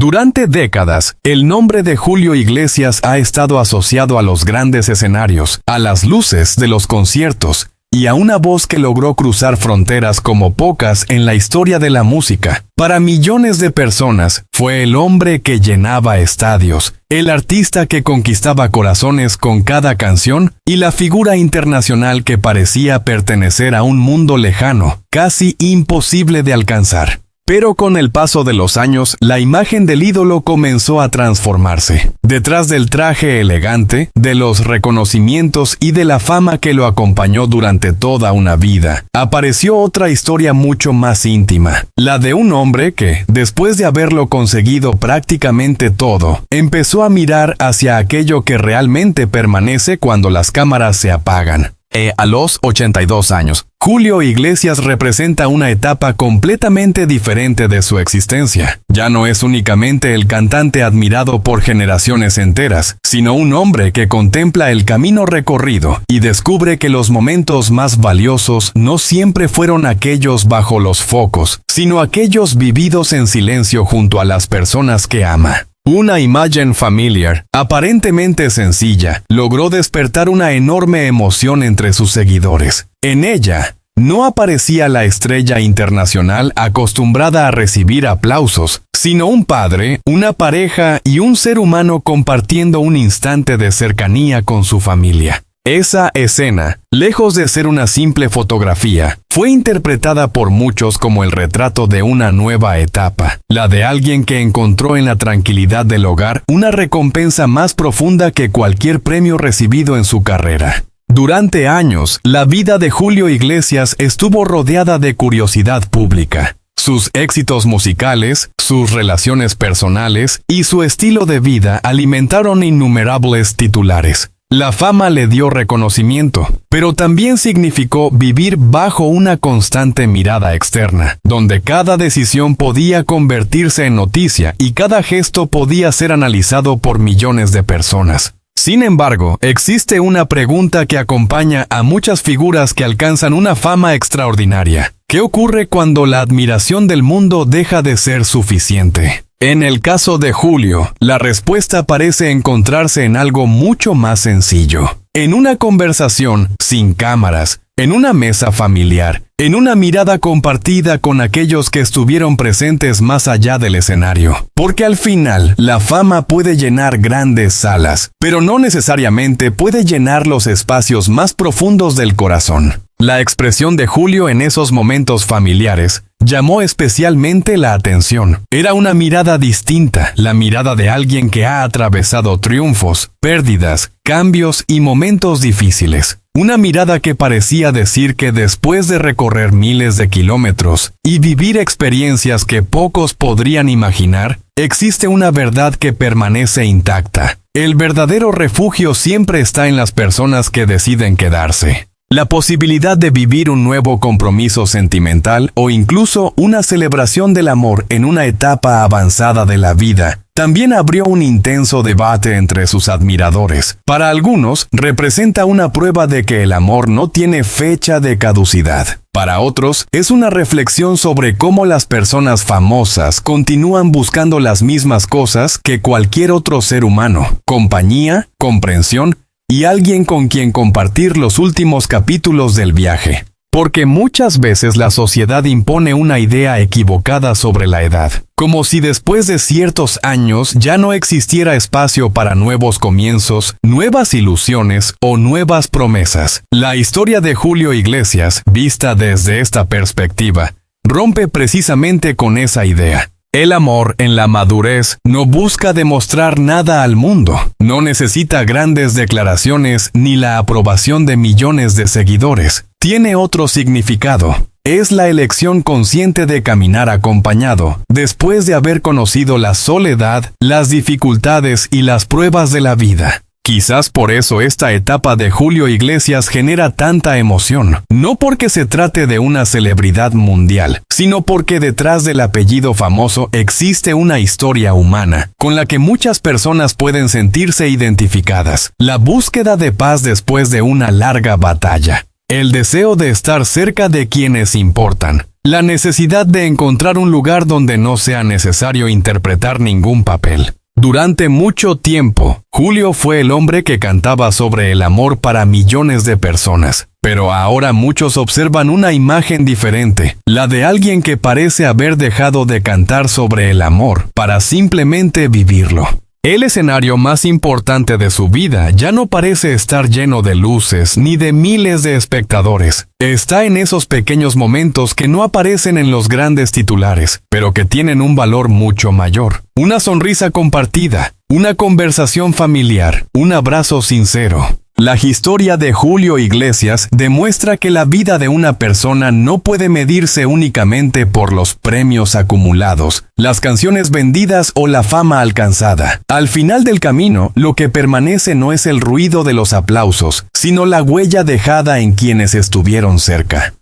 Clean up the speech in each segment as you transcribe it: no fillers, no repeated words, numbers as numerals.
Durante décadas, el nombre de Julio Iglesias ha estado asociado a los grandes escenarios, a las luces de los conciertos, y a una voz que logró cruzar fronteras como pocas en la historia de la música. Para millones de personas, fue el hombre que llenaba estadios, el artista que conquistaba corazones con cada canción y la figura internacional que parecía pertenecer a un mundo lejano, casi imposible de alcanzar. Pero con el paso de los años, la imagen del ídolo comenzó a transformarse. Detrás del traje elegante, de los reconocimientos y de la fama que lo acompañó durante toda una vida, apareció otra historia mucho más íntima. La de un hombre que, después de haberlo conseguido prácticamente todo, empezó a mirar hacia aquello que realmente permanece cuando las cámaras se apagan. A los 82 años, Julio Iglesias representa una etapa completamente diferente de su existencia. Ya no es únicamente el cantante admirado por generaciones enteras, sino un hombre que contempla el camino recorrido y descubre que los momentos más valiosos no siempre fueron aquellos bajo los focos, sino aquellos vividos en silencio junto a las personas que ama. Una imagen familiar, aparentemente sencilla, logró despertar una enorme emoción entre sus seguidores. En ella, no aparecía la estrella internacional acostumbrada a recibir aplausos, sino un padre, una pareja y un ser humano compartiendo un instante de cercanía con su familia. Esa escena, lejos de ser una simple fotografía, fue interpretada por muchos como el retrato de una nueva etapa, la de alguien que encontró en la tranquilidad del hogar una recompensa más profunda que cualquier premio recibido en su carrera. Durante años, la vida de Julio Iglesias estuvo rodeada de curiosidad pública. Sus éxitos musicales, sus relaciones personales y su estilo de vida alimentaron innumerables titulares. La fama le dio reconocimiento, pero también significó vivir bajo una constante mirada externa, donde cada decisión podía convertirse en noticia y cada gesto podía ser analizado por millones de personas. Sin embargo, existe una pregunta que acompaña a muchas figuras que alcanzan una fama extraordinaria. ¿Qué ocurre cuando la admiración del mundo deja de ser suficiente? En el caso de Julio, la respuesta parece encontrarse en algo mucho más sencillo. En una conversación, sin cámaras, en una mesa familiar, en una mirada compartida con aquellos que estuvieron presentes más allá del escenario. Porque al final, la fama puede llenar grandes salas, pero no necesariamente puede llenar los espacios más profundos del corazón. La expresión de Julio en esos momentos familiares llamó especialmente la atención. Era una mirada distinta, la mirada de alguien que ha atravesado triunfos, pérdidas, cambios y momentos difíciles. Una mirada que parecía decir que después de recorrer miles de kilómetros y vivir experiencias que pocos podrían imaginar, existe una verdad que permanece intacta. El verdadero refugio siempre está en las personas que deciden quedarse. La posibilidad de vivir un nuevo compromiso sentimental o incluso una celebración del amor en una etapa avanzada de la vida también abrió un intenso debate entre sus admiradores. Para algunos, representa una prueba de que el amor no tiene fecha de caducidad. Para otros, es una reflexión sobre cómo las personas famosas continúan buscando las mismas cosas que cualquier otro ser humano: compañía, comprensión y alguien con quien compartir los últimos capítulos del viaje. Porque muchas veces la sociedad impone una idea equivocada sobre la edad, como si después de ciertos años ya no existiera espacio para nuevos comienzos, nuevas ilusiones o nuevas promesas. La historia de Julio Iglesias, vista desde esta perspectiva, rompe precisamente con esa idea. El amor, en la madurez, no busca demostrar nada al mundo. No necesita grandes declaraciones ni la aprobación de millones de seguidores. Tiene otro significado. Es la elección consciente de caminar acompañado, después de haber conocido la soledad, las dificultades y las pruebas de la vida. Quizás por eso esta etapa de Julio Iglesias genera tanta emoción, no porque se trate de una celebridad mundial, sino porque detrás del apellido famoso existe una historia humana, con la que muchas personas pueden sentirse identificadas. La búsqueda de paz después de una larga batalla. El deseo de estar cerca de quienes importan. La necesidad de encontrar un lugar donde no sea necesario interpretar ningún papel. Durante mucho tiempo, Julio fue el hombre que cantaba sobre el amor para millones de personas. Pero ahora muchos observan una imagen diferente, la de alguien que parece haber dejado de cantar sobre el amor para simplemente vivirlo. El escenario más importante de su vida ya no parece estar lleno de luces ni de miles de espectadores. Está en esos pequeños momentos que no aparecen en los grandes titulares, pero que tienen un valor mucho mayor. Una sonrisa compartida, una conversación familiar, un abrazo sincero. La historia de Julio Iglesias demuestra que la vida de una persona no puede medirse únicamente por los premios acumulados, las canciones vendidas o la fama alcanzada. Al final del camino, lo que permanece no es el ruido de los aplausos, sino la huella dejada en quienes estuvieron cerca.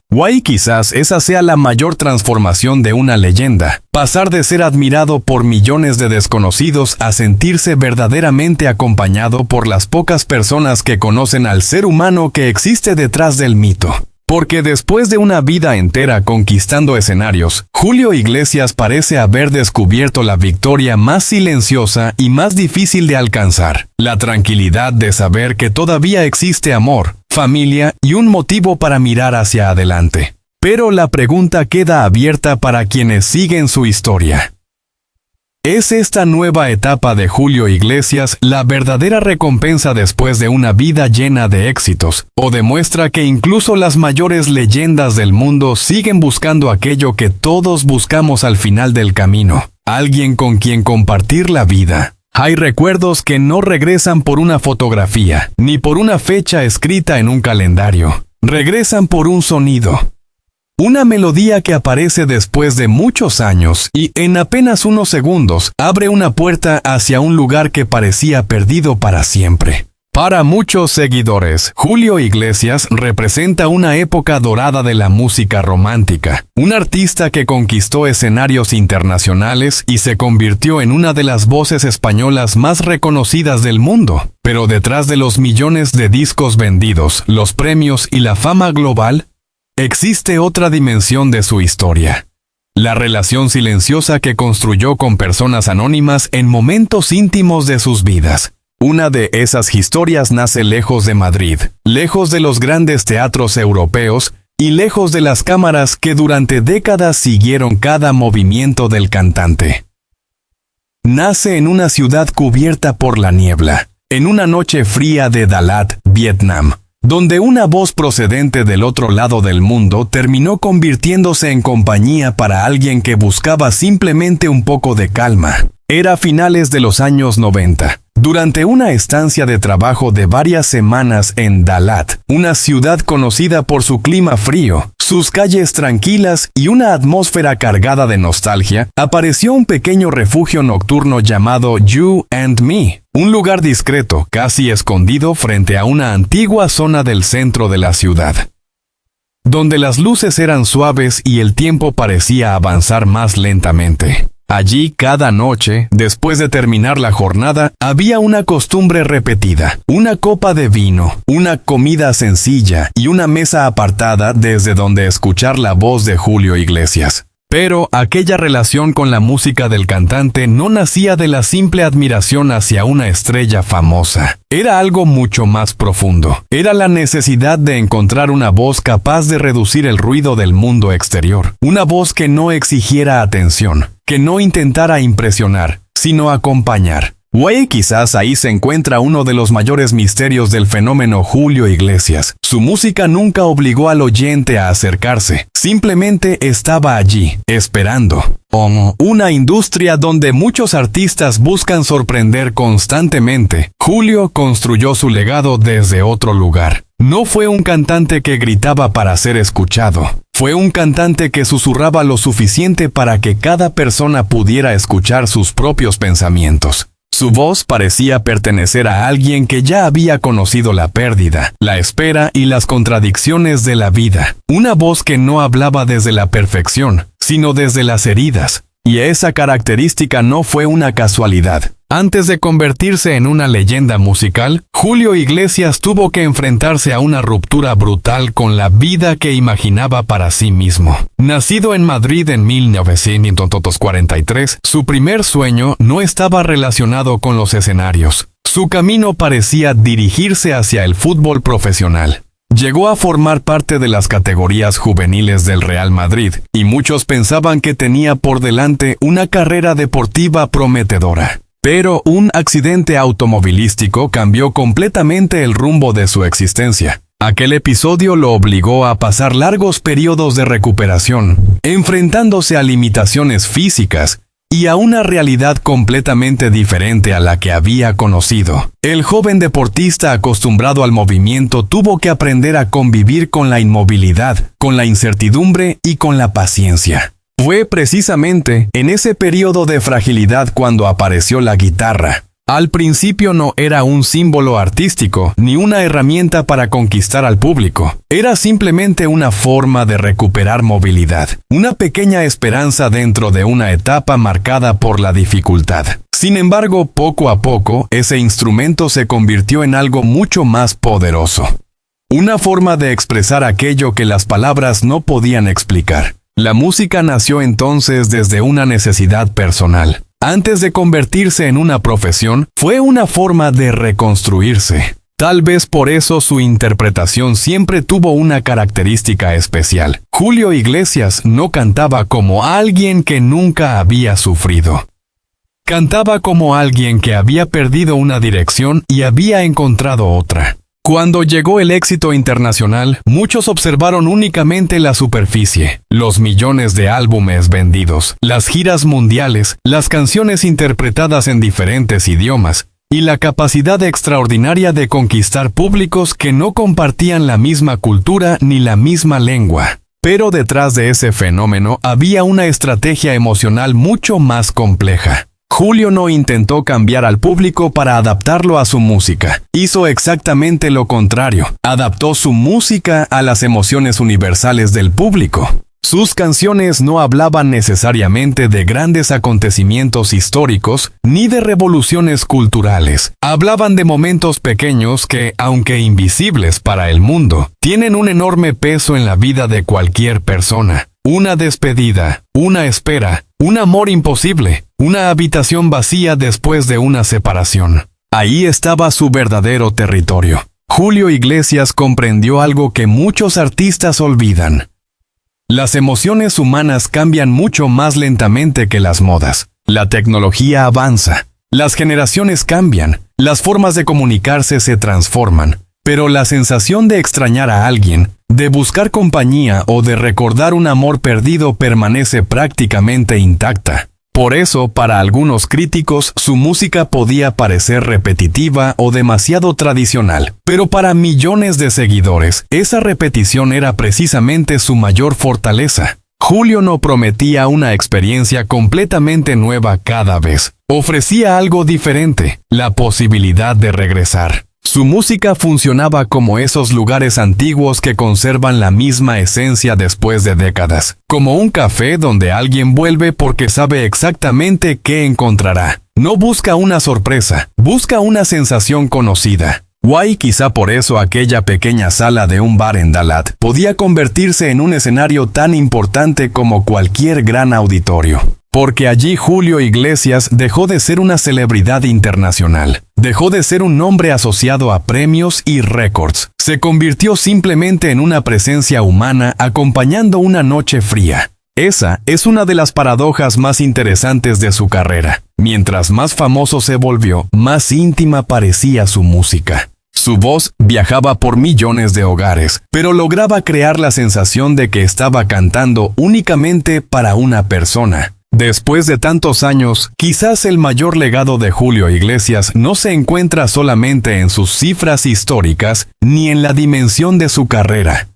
Quizás esa sea la mayor transformación de una leyenda, pasar de ser admirado por millones de desconocidos a sentirse verdaderamente acompañado por las pocas personas que conocen al ser humano que existe detrás del mito. Porque después de una vida entera conquistando escenarios, Julio Iglesias parece haber descubierto la victoria más silenciosa y más difícil de alcanzar, la tranquilidad de saber que todavía existe amor, familia y un motivo para mirar hacia adelante. Pero la pregunta queda abierta para quienes siguen su historia. ¿Es esta nueva etapa de Julio Iglesias la verdadera recompensa después de una vida llena de éxitos? ¿O demuestra que incluso las mayores leyendas del mundo siguen buscando aquello que todos buscamos al final del camino? Alguien con quien compartir la vida. Hay recuerdos que no regresan por una fotografía, ni por una fecha escrita en un calendario. Regresan por un sonido. Una melodía que aparece después de muchos años y, en apenas unos segundos, abre una puerta hacia un lugar que parecía perdido para siempre. Para muchos seguidores, Julio Iglesias representa una época dorada de la música romántica, un artista que conquistó escenarios internacionales y se convirtió en una de las voces españolas más reconocidas del mundo. Pero detrás de los millones de discos vendidos, los premios y la fama global, existe otra dimensión de su historia. La relación silenciosa que construyó con personas anónimas en momentos íntimos de sus vidas. Una de esas historias nace lejos de Madrid, lejos de los grandes teatros europeos y lejos de las cámaras que durante décadas siguieron cada movimiento del cantante. Nace en una ciudad cubierta por la niebla, en una noche fría de Dalat, Vietnam, donde una voz procedente del otro lado del mundo terminó convirtiéndose en compañía para alguien que buscaba simplemente un poco de calma. Era finales de los años 90. Durante una estancia de trabajo de varias semanas en Dalat, una ciudad conocida por su clima frío, sus calles tranquilas y una atmósfera cargada de nostalgia, apareció un pequeño refugio nocturno llamado You and Me, un lugar discreto, casi escondido frente a una antigua zona del centro de la ciudad, donde las luces eran suaves y el tiempo parecía avanzar más lentamente. Allí, cada noche, después de terminar la jornada, había una costumbre repetida: una copa de vino, una comida sencilla y una mesa apartada desde donde escuchar la voz de Julio Iglesias. Pero aquella relación con la música del cantante no nacía de la simple admiración hacia una estrella famosa. Era algo mucho más profundo. Era la necesidad de encontrar una voz capaz de reducir el ruido del mundo exterior. Una voz que no exigiera atención, que no intentara impresionar, sino acompañar. Quizás ahí se encuentra uno de los mayores misterios del fenómeno Julio Iglesias. Su música nunca obligó al oyente a acercarse, simplemente estaba allí, esperando. Una industria donde muchos artistas buscan sorprender constantemente, Julio construyó su legado desde otro lugar. No fue un cantante que gritaba para ser escuchado. Fue un cantante que susurraba lo suficiente para que cada persona pudiera escuchar sus propios pensamientos. Su voz parecía pertenecer a alguien que ya había conocido la pérdida, la espera y las contradicciones de la vida. Una voz que no hablaba desde la perfección, sino desde las heridas. Y esa característica no fue una casualidad. Antes de convertirse en una leyenda musical, Julio Iglesias tuvo que enfrentarse a una ruptura brutal con la vida que imaginaba para sí mismo. Nacido en Madrid en 1943, su primer sueño no estaba relacionado con los escenarios. Su camino parecía dirigirse hacia el fútbol profesional. Llegó a formar parte de las categorías juveniles del Real Madrid, y muchos pensaban que tenía por delante una carrera deportiva prometedora. Pero un accidente automovilístico cambió completamente el rumbo de su existencia. Aquel episodio lo obligó a pasar largos periodos de recuperación, enfrentándose a limitaciones físicas y a una realidad completamente diferente a la que había conocido. El joven deportista acostumbrado al movimiento tuvo que aprender a convivir con la inmovilidad, con la incertidumbre y con la paciencia. Fue precisamente en ese periodo de fragilidad cuando apareció la guitarra. Al principio no era un símbolo artístico ni una herramienta para conquistar al público. Era simplemente una forma de recuperar movilidad, una pequeña esperanza dentro de una etapa marcada por la dificultad. Sin embargo, poco a poco, ese instrumento se convirtió en algo mucho más poderoso. Una forma de expresar aquello que las palabras no podían explicar. La música nació entonces desde una necesidad personal. Antes de convertirse en una profesión, fue una forma de reconstruirse. Tal vez por eso su interpretación siempre tuvo una característica especial. Julio Iglesias no cantaba como alguien que nunca había sufrido. Cantaba como alguien que había perdido una dirección y había encontrado otra. Cuando llegó el éxito internacional, muchos observaron únicamente la superficie, los millones de álbumes vendidos, las giras mundiales, las canciones interpretadas en diferentes idiomas, y la capacidad extraordinaria de conquistar públicos que no compartían la misma cultura ni la misma lengua. Pero detrás de ese fenómeno había una estrategia emocional mucho más compleja. Julio no intentó cambiar al público para adaptarlo a su música. Hizo exactamente lo contrario. Adaptó su música a las emociones universales del público. Sus canciones no hablaban necesariamente de grandes acontecimientos históricos ni de revoluciones culturales. Hablaban de momentos pequeños que, aunque invisibles para el mundo, tienen un enorme peso en la vida de cualquier persona. Una despedida, una espera, un amor imposible, una habitación vacía después de una separación. Ahí estaba su verdadero territorio. Julio Iglesias comprendió algo que muchos artistas olvidan. Las emociones humanas cambian mucho más lentamente que las modas. La tecnología avanza. Las generaciones cambian. Las formas de comunicarse se transforman. Pero la sensación de extrañar a alguien, de buscar compañía o de recordar un amor perdido permanece prácticamente intacta. Por eso, para algunos críticos, su música podía parecer repetitiva o demasiado tradicional. Pero para millones de seguidores, esa repetición era precisamente su mayor fortaleza. Julio no prometía una experiencia completamente nueva cada vez. Ofrecía algo diferente, la posibilidad de regresar. Su música funcionaba como esos lugares antiguos que conservan la misma esencia después de décadas, como un café donde alguien vuelve porque sabe exactamente qué encontrará. No busca una sorpresa, busca una sensación conocida. Guay, quizá por eso aquella pequeña sala de un bar en Dalat podía convertirse en un escenario tan importante como cualquier gran auditorio. Porque allí Julio Iglesias dejó de ser una celebridad internacional. Dejó de ser un nombre asociado a premios y récords. Se convirtió simplemente en una presencia humana acompañando una noche fría. Esa es una de las paradojas más interesantes de su carrera. Mientras más famoso se volvió, más íntima parecía su música. Su voz viajaba por millones de hogares, pero lograba crear la sensación de que estaba cantando únicamente para una persona. Después de tantos años, quizás el mayor legado de Julio Iglesias no se encuentra solamente en sus cifras históricas ni en la dimensión de su carrera.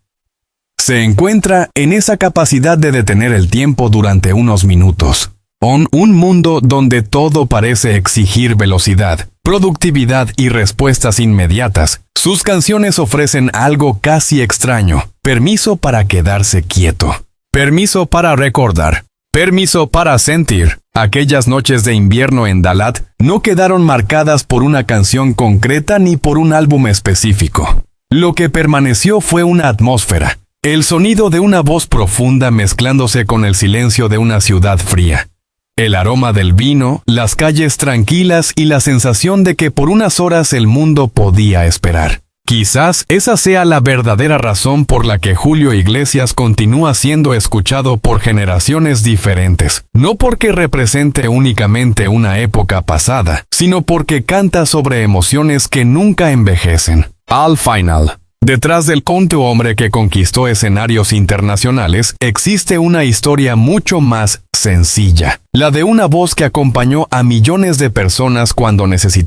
Se encuentra en esa capacidad de detener el tiempo durante unos minutos. En un mundo donde todo parece exigir velocidad, productividad y respuestas inmediatas, sus canciones ofrecen algo casi extraño: permiso para quedarse quieto, permiso para recordar, permiso para sentir. Aquellas noches de invierno en Dalat no quedaron marcadas por una canción concreta ni por un álbum específico. Lo que permaneció fue una atmósfera, el sonido de una voz profunda mezclándose con el silencio de una ciudad fría. El aroma del vino, las calles tranquilas y la sensación de que por unas horas el mundo podía esperar. Quizás esa sea la verdadera razón por la que Julio Iglesias continúa siendo escuchado por generaciones diferentes. No porque represente únicamente una época pasada, sino porque canta sobre emociones que nunca envejecen. Al final, detrás del conto hombre que conquistó escenarios internacionales, existe una historia mucho más sencilla. La de una voz que acompañó a millones de personas cuando necesitaban